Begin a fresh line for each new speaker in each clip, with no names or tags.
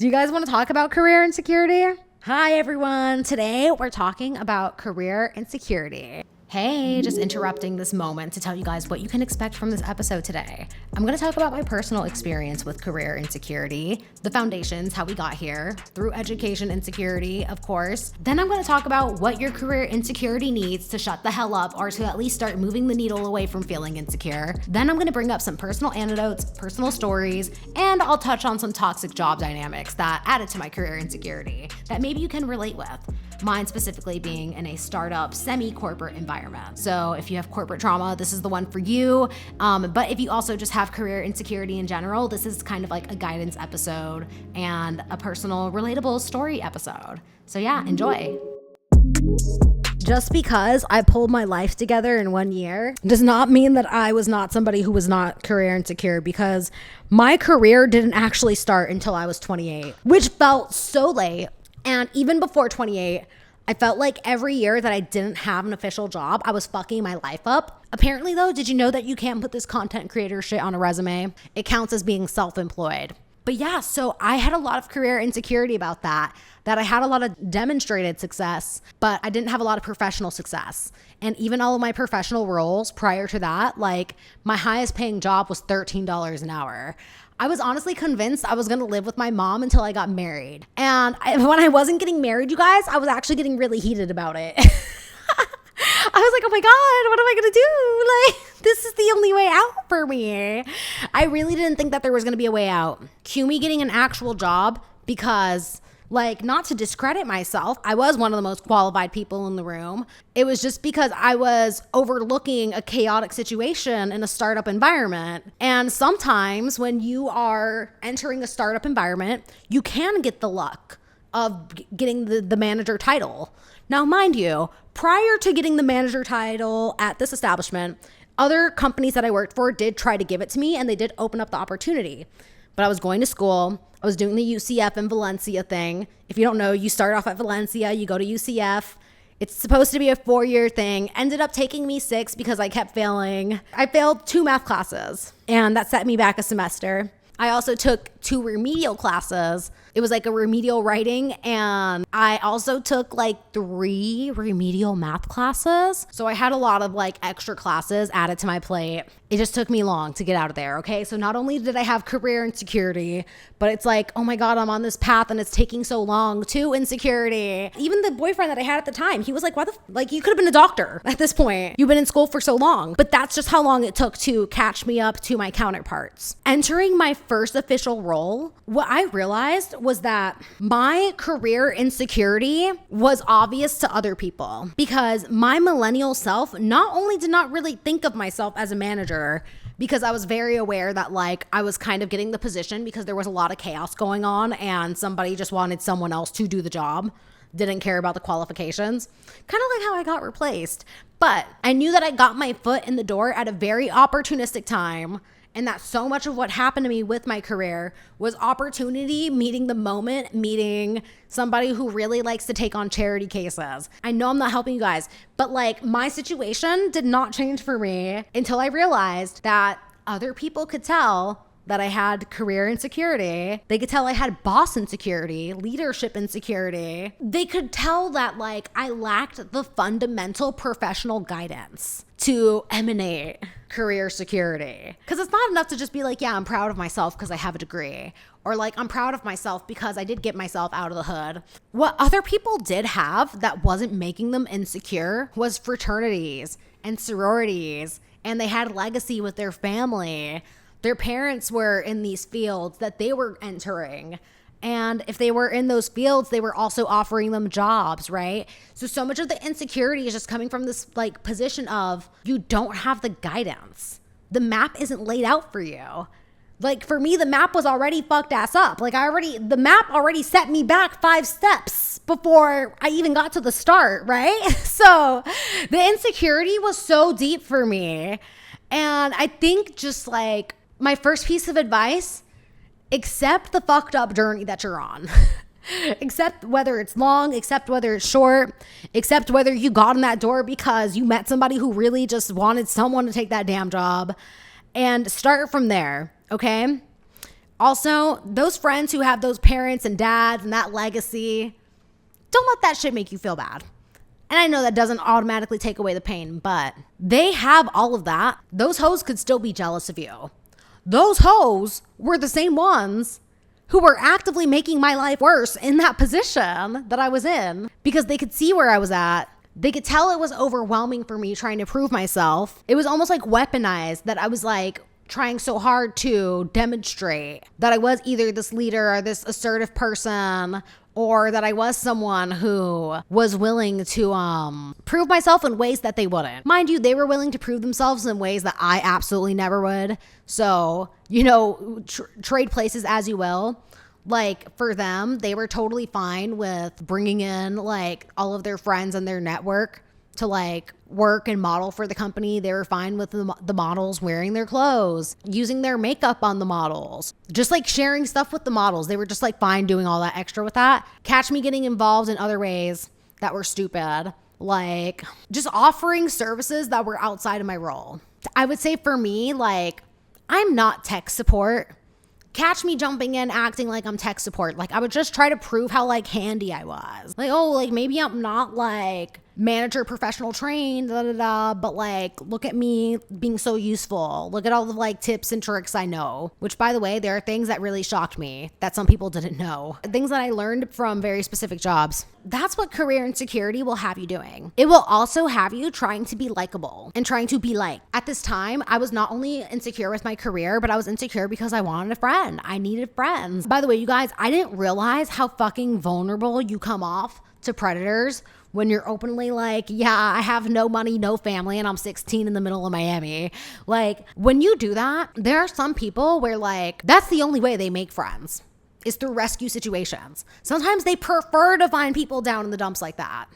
Do you guys want to talk about career insecurity? Hi, everyone. Today, we're talking about career insecurity. Hey, just interrupting this moment to tell you guys what you can expect from this episode today. I'm going to talk about my personal experience with career insecurity, the foundations, how we got here, through education insecurity, of course. Then I'm going to talk about what your career insecurity needs to shut the hell up or to at least start moving the needle away from feeling insecure. Then I'm going to bring up some personal anecdotes, personal stories, and I'll touch on some toxic job dynamics that added to my career insecurity that maybe you can relate with. Mine specifically being in a startup, semi-corporate environment. So if you have corporate trauma, this is the one for you. But if you also just have career insecurity in general, this is kind of like a guidance episode and a personal, relatable story episode. So yeah, enjoy. Just because I pulled my life together in 1 year does not mean that I was not somebody who was not career insecure, because my career didn't actually start until I was 28, which felt so late. And even before 28, I felt like every year that I didn't have an official job, I was fucking my life up. Apparently though, did you know that you can't put this content creator shit on a resume? It counts as being self-employed. But yeah, so I had a lot of career insecurity about that I had a lot of demonstrated success, but I didn't have a lot of professional success. And even all of my professional roles prior to that, like my highest paying job was $13 an hour. I was honestly convinced I was going to live with my mom until I got married. And when I wasn't getting married, you guys, I was actually getting really heated about it. I was like, oh my God, what am I going to do? Like, this is the only way out for me. I really didn't think that there was going to be a way out. Cue me getting an actual job because, like, not to discredit myself, I was one of the most qualified people in the room. It was just because I was overlooking a chaotic situation in a startup environment. And sometimes when you are entering a startup environment, you can get the luck of getting the manager title. Now, mind you, prior to getting the manager title at this establishment, other companies that I worked for did try to give it to me, and they did open up the opportunity. But I was going to school. I was doing the UCF and Valencia thing. If you don't know, you start off at Valencia, you go to UCF. It's supposed to be a 4-year thing. Ended up taking me 6 because I kept failing. I failed 2 math classes, and that set me back a semester. I also took 2 remedial classes. It was like a remedial writing, and I also took like 3 remedial math classes. So I had a lot of like extra classes added to my plate. It just took me long to get out of there, okay? So not only did I have career insecurity, but it's like, oh my God, I'm on this path and it's taking so long to insecurity. Even the boyfriend that I had at the time, he was like, like, you could have been a doctor at this point. You've been in school for so long. But that's just how long it took to catch me up to my counterparts. Entering my first official role, what I realized was that my career insecurity was obvious to other people, because my millennial self not only did not really think of myself as a manager, because I was very aware that like I was kind of getting the position because there was a lot of chaos going on and somebody just wanted someone else to do the job, didn't care about the qualifications, kind of like how I got replaced. But I knew that I got my foot in the door at a very opportunistic time, and that so much of what happened to me with my career was opportunity meeting the moment, meeting somebody who really likes to take on charity cases. I know I'm not helping you guys, but like my situation did not change for me until I realized that other people could tell that I had career insecurity. They could tell I had boss insecurity, leadership insecurity. They could tell that like I lacked the fundamental professional guidance to emanate career security. Because it's not enough to just be like, yeah, I'm proud of myself because I have a degree. Or like, I'm proud of myself because I did get myself out of the hood. What other people did have that wasn't making them insecure was fraternities and sororities. And they had legacy with their family. Their parents were in these fields that they were entering. And if they were in those fields, they were also offering them jobs, right? So much of the insecurity is just coming from this like position of you don't have the guidance. The map isn't laid out for you. Like for me, the map was already fucked ass up. Like the map already set me back 5 steps before I even got to the start, right? So the insecurity was so deep for me. And I think just like my first piece of advice, accept the fucked up journey that you're on. Accept whether it's long, accept whether it's short, accept whether you got in that door because you met somebody who really just wanted someone to take that damn job, and start from there, okay? Also, those friends who have those parents and dads and that legacy, don't let that shit make you feel bad. And I know that doesn't automatically take away the pain, but they have all of that. Those hoes could still be jealous of you. Those hoes were the same ones who were actively making my life worse in that position that I was in because they could see where I was at. They could tell it was overwhelming for me trying to prove myself. It was almost like weaponized that I was like trying so hard to demonstrate that I was either this leader or this assertive person, or that I was someone who was willing to prove myself in ways that they wouldn't. Mind you, they were willing to prove themselves in ways that I absolutely never would. So, trade places as you will. Like for them, they were totally fine with bringing in like all of their friends and their network to like work and model for the company. They were fine with the models wearing their clothes, using their makeup on the models, just like sharing stuff with the models. They were just like fine doing all that extra with that. Catch me getting involved in other ways that were stupid, like just offering services that were outside of my role. I would say for me, like I'm not tech support. Catch me jumping in acting like I'm tech support. Like I would just try to prove how like handy I was. Like, oh, like maybe I'm not like manager professional trained, but like look at me being so useful. Look at all the like tips and tricks I know. Which by the way, there are things that really shocked me that some people didn't know. Things that I learned from very specific jobs. That's what Career Insecurity will have you doing. It will also have you trying to be likable and trying to be liked. At this time, I was not only insecure with my career, but I was insecure because I wanted a friend. I needed friends. By the way, you guys, I didn't realize how fucking vulnerable you come off to predators when you're openly like, yeah, I have no money, no family, and I'm 16 in the middle of Miami. Like when you do that, there are some people where like, that's the only way they make friends is through rescue situations. Sometimes they prefer to find people down in the dumps like that.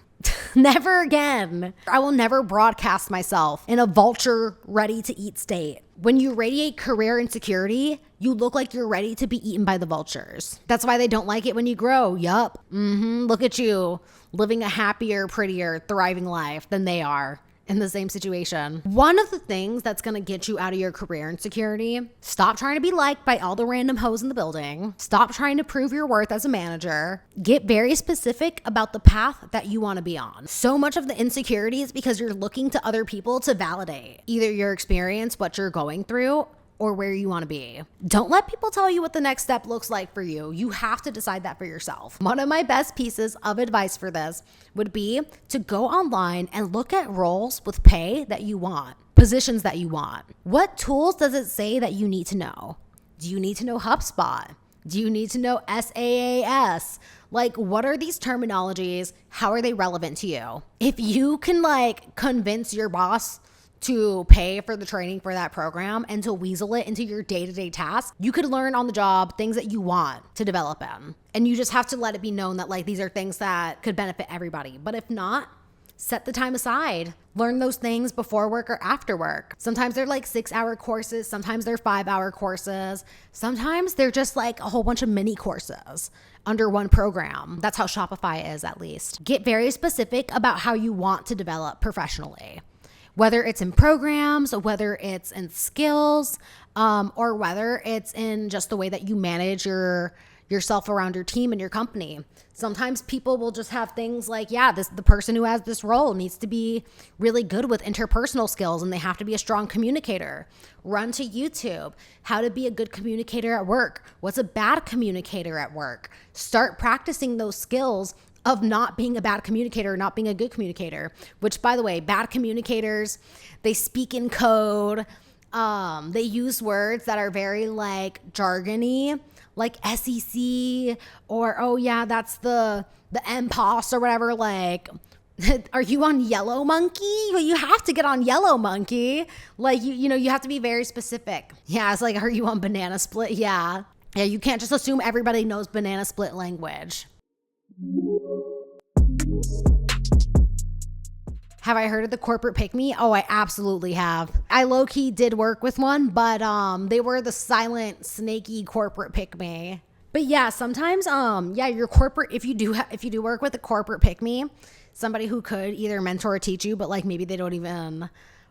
Never again. I will never broadcast myself in a vulture ready to eat state. When you radiate career insecurity, you look like you're ready to be eaten by the vultures. That's why they don't like it when you grow. Yup. Look at you living a happier, prettier, thriving life than they are in the same situation. One of the things that's gonna get you out of your career insecurity, stop trying to be liked by all the random hoes in the building. Stop trying to prove your worth as a manager. Get very specific about the path that you wanna be on. So much of the insecurity is because you're looking to other people to validate either your experience, what you're going through, or where you want to be. Don't let people tell you what the next step looks like for you. You have to decide that for yourself. One of my best pieces of advice for this would be to go online and look at roles with pay that you want, positions that you want. What tools does it say that you need to know? Do you need to know HubSpot? Do you need to know SaaS? Like, what are these terminologies? How are they relevant to you? If you can like convince your boss to pay for the training for that program and to weasel it into your day-to-day tasks, you could learn on the job things that you want to develop in. And you just have to let it be known that like these are things that could benefit everybody. But if not, set the time aside. Learn those things before work or after work. Sometimes they're like 6-hour courses. Sometimes they're 5-hour courses. Sometimes they're just like a whole bunch of mini courses under one program. That's how Shopify is, at least. Get very specific about how you want to develop professionally. Whether it's in programs, or whether it's in skills, or whether it's in just the way that you manage yourself around your team and your company. Sometimes people will just have things like, yeah, the person who has this role needs to be really good with interpersonal skills and they have to be a strong communicator. Run to YouTube, how to be a good communicator at work. What's a bad communicator at work? Start practicing those skills of not being a bad communicator, not being a good communicator, which by the way, bad communicators, they speak in code. They use words that are very like jargony, like SEC or, oh yeah, that's the MPOS or whatever. Like, are you on Yellow Monkey? Well, you have to get on Yellow Monkey. Like, you have to be very specific. Yeah, it's like, are you on Banana Split? Yeah. Yeah, you can't just assume everybody knows Banana Split language. Have I heard of the corporate pick me? Oh, I absolutely have. I low-key did work with one, but they were the silent, snaky corporate pick me. But yeah, sometimes your corporate, if you do work with a corporate pick me, somebody who could either mentor or teach you, but like maybe they don't even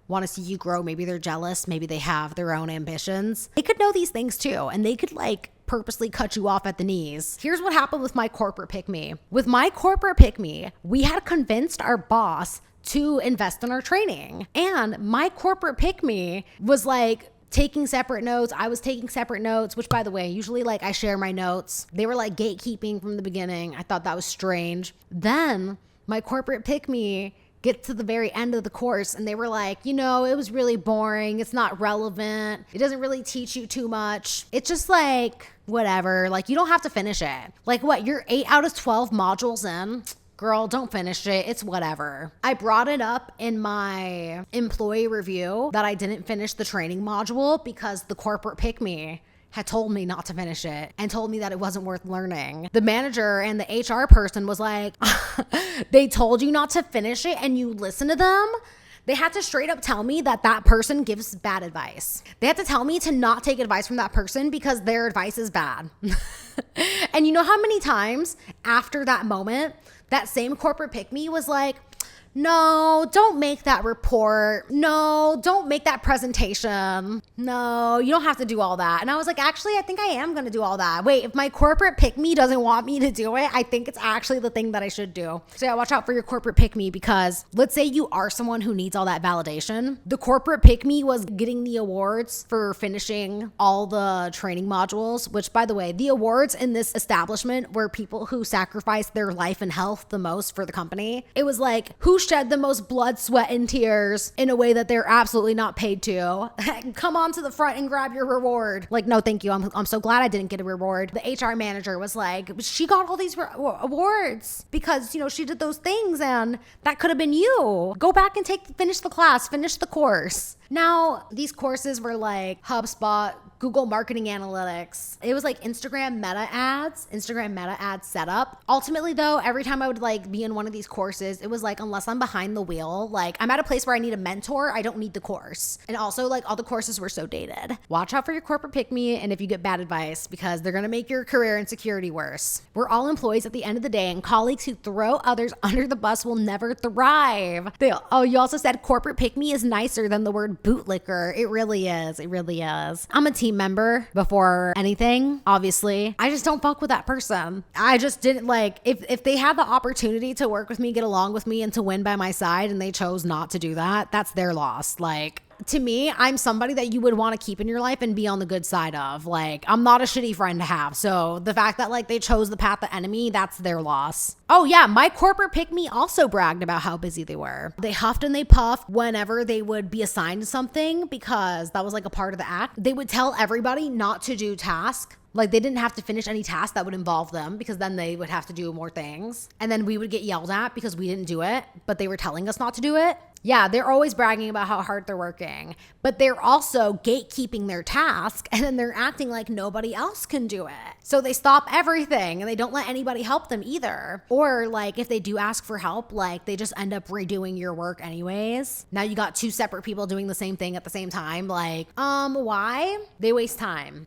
want to see you grow, maybe they're jealous, maybe they have their own ambitions. They could know these things too, and they could like purposely cut you off at the knees. Here's what happened with my corporate pick me. With my corporate pick me, we had convinced our boss to invest in our training. And my corporate pick me was like taking separate notes. I was taking separate notes, which by the way, usually like I share my notes. They were like gatekeeping from the beginning. I thought that was strange. Then my corporate pick me get to the very end of the course and they were like, it was really boring. It's not relevant. It doesn't really teach you too much. It's just like, whatever. Like, you don't have to finish it. Like what? You're 8 out of 12 modules in. Girl, don't finish it. It's whatever. I brought it up in my employee review that I didn't finish the training module because the corporate pick me had told me not to finish it and told me that it wasn't worth learning. The manager and the HR person was like, they told you not to finish it and you listen to them? They had to straight up tell me that person gives bad advice. They had to tell me to not take advice from that person because their advice is bad. And you know how many times after that moment, that same corporate pick me was like, no, don't make that report. No, don't make that presentation. No, you don't have to do all that. And I was like, actually, I think I am going to do all that. Wait, if my corporate pick me doesn't want me to do it, I think it's actually the thing that I should do. So yeah, watch out for your corporate pick me because let's say you are someone who needs all that validation. The corporate pick me was getting the awards for finishing all the training modules, which by the way, the awards in this establishment were people who sacrificed their life and health the most for the company. It was like, who shed the most blood, sweat, and tears in a way that they're absolutely not paid to. Come on to the front and grab your reward. Like, no, thank you. I'm so glad I didn't get a reward. The HR manager was like, she got all these awards because, she did those things and that could have been you. Go back and finish the class, finish the course. Now, these courses were like HubSpot, Google Marketing Analytics. It was like Instagram meta ads setup. Ultimately though, every time I would like be in one of these courses, it was like, unless I'm behind the wheel, like I'm at a place where I need a mentor, I don't need the course. And also like all the courses were so dated. Watch out for your corporate pick me and if you get bad advice because they're gonna make your career insecurity worse. We're all employees at the end of the day and colleagues who throw others under the bus will never thrive. You also said corporate pick me is nicer than the word bootlicker. It really is. It really is. I'm a team member before anything, obviously. I just don't fuck with that person. I just didn't like, if they had the opportunity to work with me, get along with me and to win by my side and they chose not to do that, that's their loss. Like, to me, I'm somebody that you would want to keep in your life and be on the good side of. Like, I'm not a shitty friend to have. So the fact that like they chose the path of enemy, that's their loss. Oh yeah, my corporate pick me also bragged about how busy they were. They huffed and they puffed whenever they would be assigned something because that was like a part of the act. They would tell everybody not to do tasks. Like they didn't have to finish any tasks that would involve them because then they would have to do more things. And then we would get yelled at because we didn't do it, but they were telling us not to do it. Yeah, they're always bragging about how hard they're working, but they're also gatekeeping their task and then they're acting like nobody else can do it. So they stop everything and they don't let anybody help them either. Or like if they do ask for help, like they just end up redoing your work anyways. Now you got 2 separate people doing the same thing at the same time. Like, why? They waste time.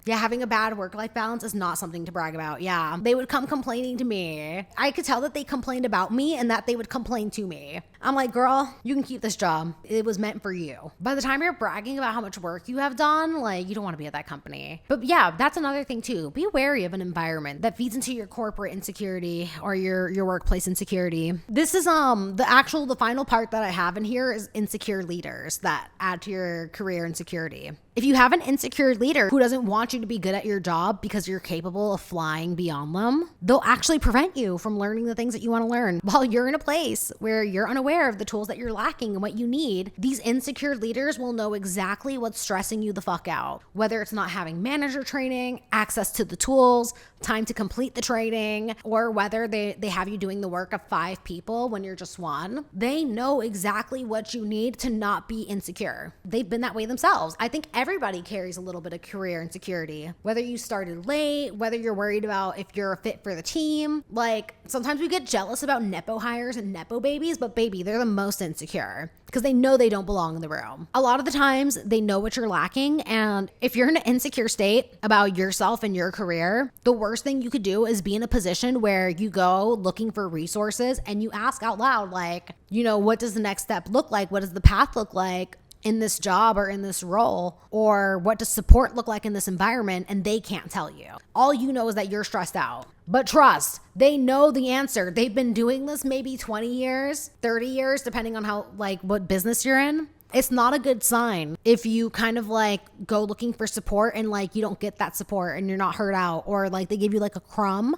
Yeah, having a bad work-life balance is not something to brag about. Yeah, they would come complaining to me. I could tell that they complained about me and that they would complain to me. I'm like, girl, you can keep this job. It was meant for you. By the time you're bragging about how much work you have done, like you don't want to be at that company. But yeah, that's another thing too. Be wary of an environment that feeds into your corporate insecurity or your workplace insecurity. This is the final part that I have in here is insecure leaders that add to your career insecurity. If you have an insecure leader who doesn't want you to be good at your job because you're capable of flying beyond them, they'll actually prevent you from learning the things that you want to learn. While you're in a place where you're unaware of the tools that you're lacking and what you need, these insecure leaders will know exactly what's stressing you the fuck out. Whether it's not having manager training, access to the tools, time to complete the training, or whether they have you doing the work of 5 people when you're just one. They know exactly what you need to not be insecure. They've been that way themselves. I think everybody carries a little bit of career insecurity. Whether you started late, whether you're worried about if you're a fit for the team. Like sometimes we get jealous about nepo hires and nepo babies, but baby, they're the most insecure because they know they don't belong in the room. A lot of the times they know what you're lacking. And if you're in an insecure state about yourself and your career, the worst thing you could do is be in a position where you go looking for resources and you ask out loud, like, what does the next step look like? What does the path look like? in this job or in this role? Or what does support look like in this environment? And they can't tell you. All you know is that you're stressed out. But trust, they know the answer. They've been doing this maybe 20 years, 30 years, depending on how, like, what business you're in. It's not a good sign if you kind of like go looking for support and like you don't get that support and you're not heard out, or like they give you like a crumb,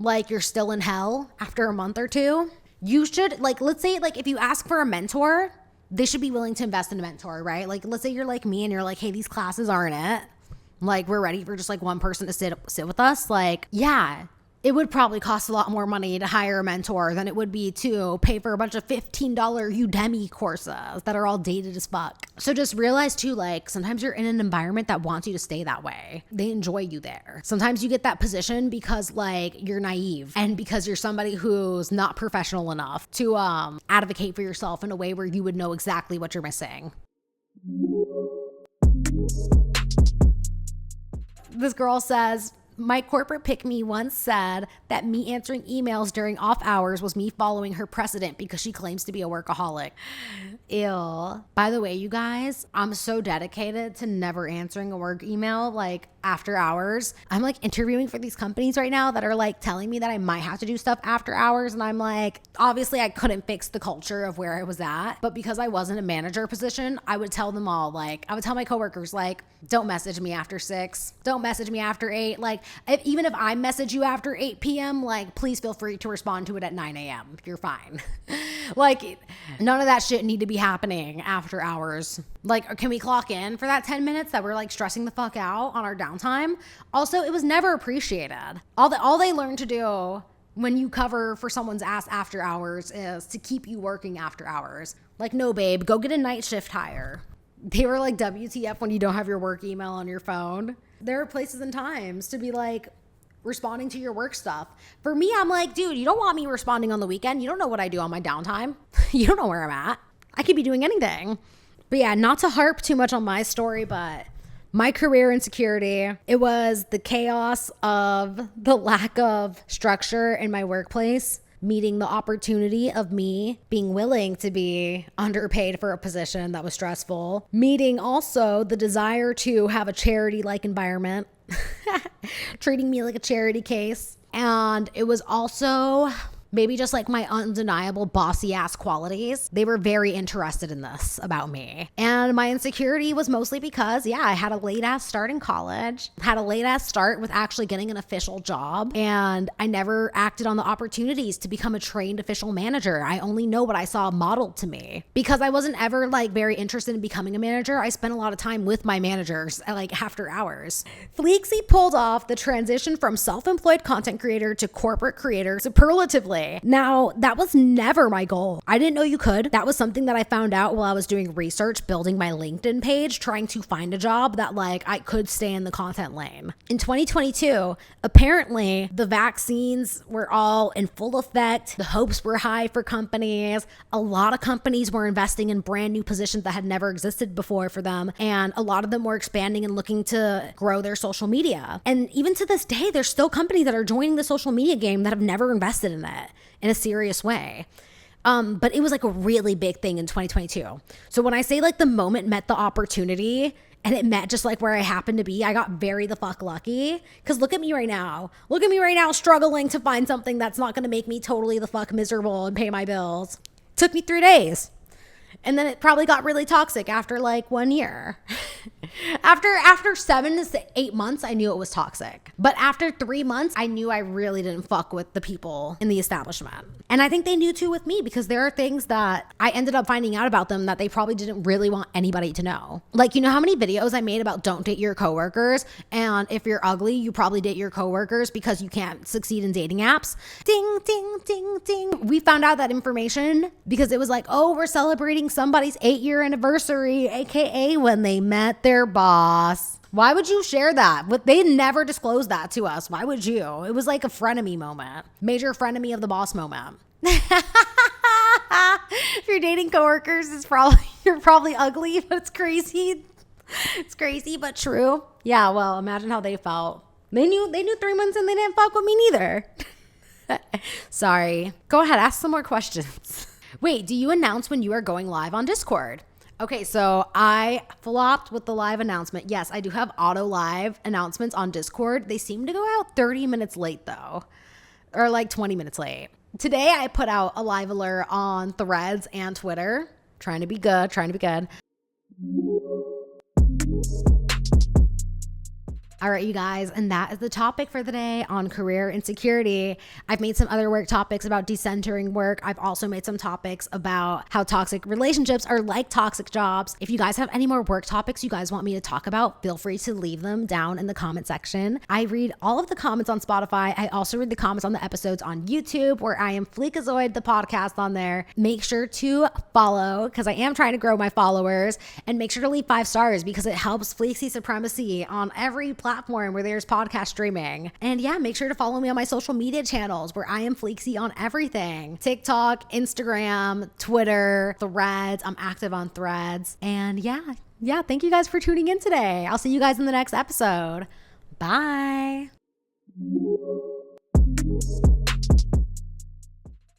like you're still in hell after a month or two. You should, like, let's say like if you ask for a mentor, they should be willing to invest in a mentor, right? Like, let's say you're like me and you're like, hey, these classes aren't it. Like, we're ready for just like one person to sit with us. Like, yeah, it would probably cost a lot more money to hire a mentor than it would be to pay for a bunch of $15 Udemy courses that are all dated as fuck. So just realize too, like, sometimes you're in an environment that wants you to stay that way. They enjoy you there. Sometimes you get that position because like you're naive and because you're somebody who's not professional enough to advocate for yourself in a way where you would know exactly what you're missing. This girl says, my corporate pick-me once said that me answering emails during off hours was me following her precedent because she claims to be a workaholic. Ew. By the way, you guys, I'm so dedicated to never answering a work email like after hours. I'm like interviewing for these companies right now that are like telling me that I might have to do stuff after hours. And I'm like, obviously I couldn't fix the culture of where I was at, but because I wasn't a manager position, I would tell them all, like, I would tell my coworkers, like, don't message me after 6. Don't message me after 8. Like, even if I message you after 8 p.m., like, please feel free to respond to it at 9 a.m. You're fine. Like, none of that shit need to be happening after hours. Like, can we clock in for that 10 minutes that we're like stressing the fuck out on our downtime? Also, it was never appreciated. All they learn to do when you cover for someone's ass after hours is to keep you working after hours. Like, no, babe, go get a night shift hire. They were like, WTF when you don't have your work email on your phone. There are places and times to be like responding to your work stuff. For me, I'm like, dude, you don't want me responding on the weekend. You don't know what I do on my downtime. You don't know where I'm at. I could be doing anything. But yeah, not to harp too much on my story, but my career insecurity, it was the chaos of the lack of structure in my workplace, meeting the opportunity of me being willing to be underpaid for a position that was stressful, meeting also the desire to have a charity-like environment, treating me like a charity case. And it was also maybe just like my undeniable bossy ass qualities. They were very interested in this about me. And my insecurity was mostly because, yeah, I had a late ass start in college, had a late ass start with actually getting an official job. And I never acted on the opportunities to become a trained official manager. I only know what I saw modeled to me. Because I wasn't ever like very interested in becoming a manager, I spent a lot of time with my managers like after hours. Fleeksy pulled off the transition from self-employed content creator to corporate creator superlatively. Now, that was never my goal. I didn't know you could. That was something that I found out while I was doing research, building my LinkedIn page, trying to find a job that like I could stay in the content lane. In 2022, apparently the vaccines were all in full effect. The hopes were high for companies. A lot of companies were investing in brand new positions that had never existed before for them. And a lot of them were expanding and looking to grow their social media. And even to this day, there's still companies that are joining the social media game that have never invested in it in a serious way. But it was like a really big thing in 2022. So when I say like the moment met the opportunity and it met just like where I happened to be, I got very the fuck lucky. Cause look at me right now. Look at me right now struggling to find something that's not gonna make me totally the fuck miserable and pay my bills. Took me 3 days. And then it probably got really toxic after like 1 year. After 7 to 8 months, I knew it was toxic. But after 3 months, I knew I really didn't fuck with the people in the establishment. And I think they knew too with me, because there are things that I ended up finding out about them that they probably didn't really want anybody to know. Like, you know how many videos I made about don't date your coworkers? And if you're ugly, you probably date your coworkers because you can't succeed in dating apps. Ding, ding, ding, ding. We found out that information because it was like, oh, we're celebrating somebody's 8-year anniversary, aka when they met their boss. Why would you share that? But they never disclosed that to us. Why would you? It was like a frenemy moment. Major frenemy of the boss moment. If you're dating coworkers, you're probably ugly, but it's crazy. It's crazy, but true. Yeah, well, imagine how they felt. They knew 3 months and they didn't fuck with me neither. Sorry. Go ahead, ask some more questions. Wait, do you announce when you are going live on Discord? Okay, so I flopped with the live announcement. Yes, I do have auto live announcements on Discord. They seem to go out 30 minutes late though, or like 20 minutes late. Today I put out a live alert on Threads and Twitter. Trying to be good, trying to be good. All right, you guys, and that is the topic for the day on career insecurity. I've made some other work topics about decentering work. I've also made some topics about how toxic relationships are like toxic jobs. If you guys have any more work topics you guys want me to talk about, feel free to leave them down in the comment section. I read all of the comments on Spotify. I also read the comments on the episodes on YouTube, where I am Fleekazoid, the podcast on there. Make sure to follow, because I am trying to grow my followers, and make sure to leave 5 stars because it helps Fleeksy Supremacy on every platform where there's podcast streaming. And yeah, make sure to follow me on my social media channels, where I am Fleeksy on everything: TikTok, Instagram, Twitter, Threads. I'm active on Threads. And yeah, thank you guys for tuning in today. I'll see you guys in the next episode. Bye.